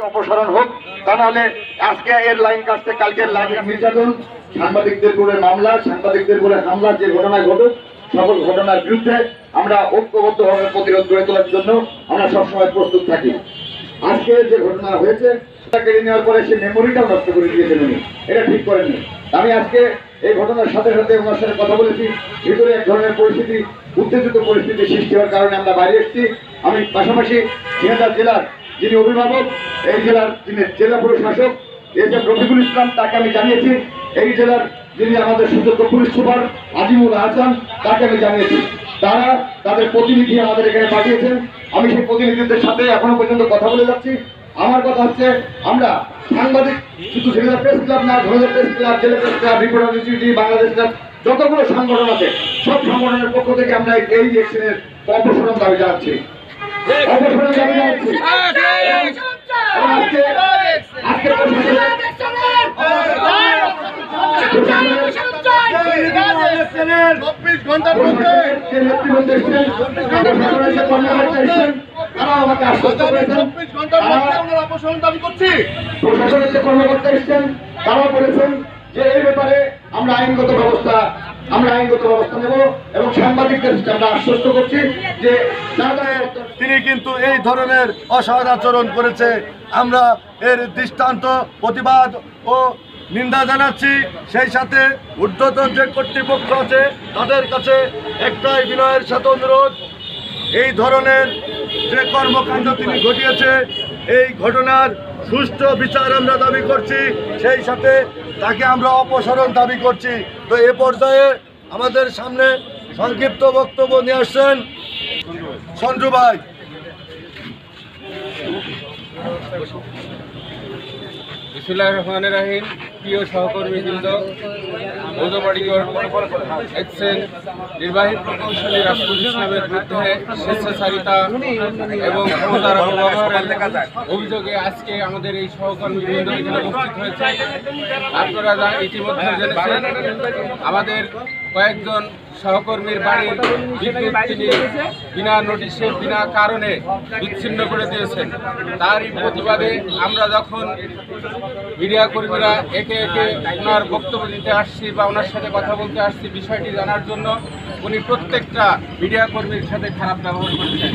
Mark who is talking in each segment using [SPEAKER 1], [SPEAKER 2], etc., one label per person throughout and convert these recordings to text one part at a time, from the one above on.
[SPEAKER 1] অপসারণ হোক, তা নাহলে আজকে এর লাইন কাটতে কালকের লাইন নির্যাতন, সাংবাদিকদের করে মামলা, সাংবাদিকদের করে হামলা, যে ঘটনা ঘটুক সকল ঘটনার বিরুদ্ধে আমরা ঐক্যবদ্ধভাবে প্রতিরোধ গড়ে তোলার জন্য আমরা সবসময় প্রস্তুত থাকি। আজকে যে ঘটনা হয়েছে কেড়ে নেওয়ার পরে সে মেমোরিটাও নষ্ট করে দিয়েছেন উনি, এটা ঠিক করেননি। আমি আজকে এই ঘটনার সাথে সাথে ওনার সাথে কথা বলেছি, ভিতরে এক ধরনের পরিস্থিতি, উত্তেজিত পরিস্থিতি সৃষ্টি হওয়ার কারণে আমরা বাইরে এসেছি। আমি পাশাপাশি ঝিনাইদহ জেলার যিনি অভিভাবক, এই জেলার যিনি জেলা প্রশাসক এসএম রফিকুল ইসলাম, তাকে আমি জানিয়েছি। এই জেলার যিনি আমাদের সুযোগ্য পুলিশ সুপার আজিমুল হাসান, তাকে আমি জানিয়েছি। তারা তাদের প্রতিনিধি আমাদের এখানে পাঠিয়েছেন। আমি সেই প্রতিনিধিদের সাথে এখনো পর্যন্ত কথা বলে যাচ্ছি। আমার কথা হচ্ছে, আমরা সাংবাদিক শুধু ঝিনাইদহ প্রেস ক্লাব না, ঝিনাইদহ প্রেস ক্লাব, জেলা press club, reporter institute, Bangladesh club, যতগুলো সংগঠন আছে সব সংগঠনের পক্ষ থেকে আমরা এই অ্যাকশনের অপসারণ দাবি জানাচ্ছি। অপসারণ দাবি জানাচ্ছি। কর্মকর্তা এসেছেন, তারা বলেছেন যে এই ব্যাপারে আমরা আইনগত ব্যবস্থা নেব এবং সাংবাদিকদের আমরা আশ্বস্ত করছি যে
[SPEAKER 2] তিনি কিন্তু এই ধরনের অসদাচরণ করেছে। আমরা এর দৃষ্টান্ত প্রতিবাদ ও নিন্দা জানাচ্ছি। সেই সাথে ঊর্ধ্বতন যে কর্তৃপক্ষ আছে তাদের কাছে একটাই বিনয়ের সাথে অনুরোধ, এই ধরনের যে কর্মকাণ্ড তিনি ঘটিয়েছে এই ঘটনার সুষ্ঠু বিচার আমরা দাবি করছি। সেই সাথে তাকে আমরা অপসারণ দাবি করছি। তো এ পর্যায়ে আমাদের সামনে সংক্ষিপ্ত বক্তব্য নিয়ে আসছেন সঞ্জু ভাই।
[SPEAKER 3] বিসমিল্লাহির রহমানির রহিম। প্রিয় সহকর্মীবৃন্দ, মৌলবাড়ী এক্সচেঞ্জ নির্বাহী প্রকৌশলী রাষ্ট্রুল ইসলামের বিরুদ্ধে স্বেচ্ছাচারিতা এবং ক্ষমতার অপব্যবহারের অভিযোগে আজকে আমাদের এই সহকর্মীবৃন্দ এখানে উপস্থিত হয়েছে। আপনারা ইতিমধ্যে জেনেছেন আমাদের কয়েকজন সহকর্মীর বাড়ির বিদ্যুৎ তিনি বিনা নোটিশে বিনা কারণে বিচ্ছিন্ন করে দিয়েছেন। তারই প্রতিবাদে আমরা যখন মিডিয়া কর্মীরা একে একে ওনার বক্তব্য দিতে আসছি বা ওনার সাথে কথা বলতে আসছি বিষয়টি জানার জন্য, উনি প্রত্যেকটা মিডিয়া কর্মীর সাথে খারাপ ব্যবহার করেছেন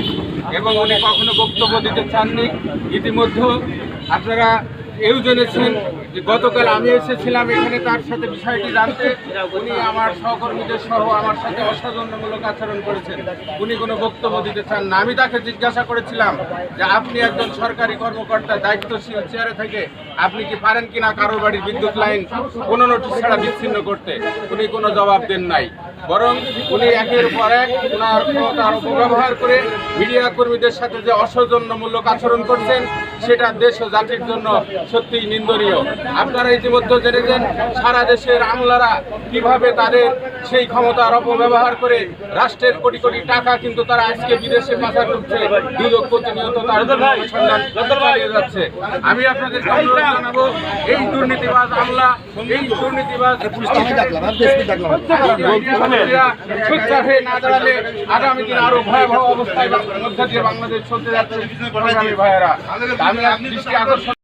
[SPEAKER 3] এবং উনি কখনো বক্তব্য দিতে চাননি। ইতিমধ্যে আপনারা এও জেনেছেন যে গতকাল আমি এসেছিলাম এখানে তার সাথে বিষয়টি জানতে। উনি আমার সহকর্মীদের সহ আমার সাথে অসৌজন্যমূলক আচরণ করেছেন। উনি কোনো বক্তব্য দিতে চান না। আমি তাকে জিজ্ঞাসা করেছিলাম যে আপনি একজন সরকারি কর্মকর্তা, দায়িত্বশীল চেয়ারে থেকে আপনি কি পারেন কিনা কারোর বাড়ির বিদ্যুৎ লাইন কোনো নোটিশ ছাড়া বিচ্ছিন্ন করতে? উনি কোনো জবাব দেন নাই, বরং উনি একের পর এক ওনার ক্ষমতার অপব্যবহার করে মিডিয়া কর্মীদের সাথে যে অসৌজন্যমূলক আচরণ করছেন সেটা দেশ ও জাতির জন্য সত্যিই নিন্দনীয়। আপনারা ইতিমধ্যে জেনেছেন সারা দেশের আমলারা কিভাবে তাদের সেই ক্ষমতার অপব্যবহার করে রাষ্ট্রের কোটি কোটি টাকা কিন্তু তারা আজকে বিদেশে পাচার করছে। দুদক প্রতিনিয়ত তার জন্য অনুসন্ধান চালিয়ে যাচ্ছে। আমি আপনাদেরকে অনুরোধ জানাবো, এই দুর্নীতিবাজ আমলা, এই দুর্নীতিবাজ সোচ্চার হয়ে না দাঁড়ালে আগামী দিন আরো ভয়াবহ অবস্থায় মধ্যে দিয়ে বাংলাদেশ চলতে যাচ্ছে। ভাইয়েরা, আমি দৃষ্টি আকর্ষণ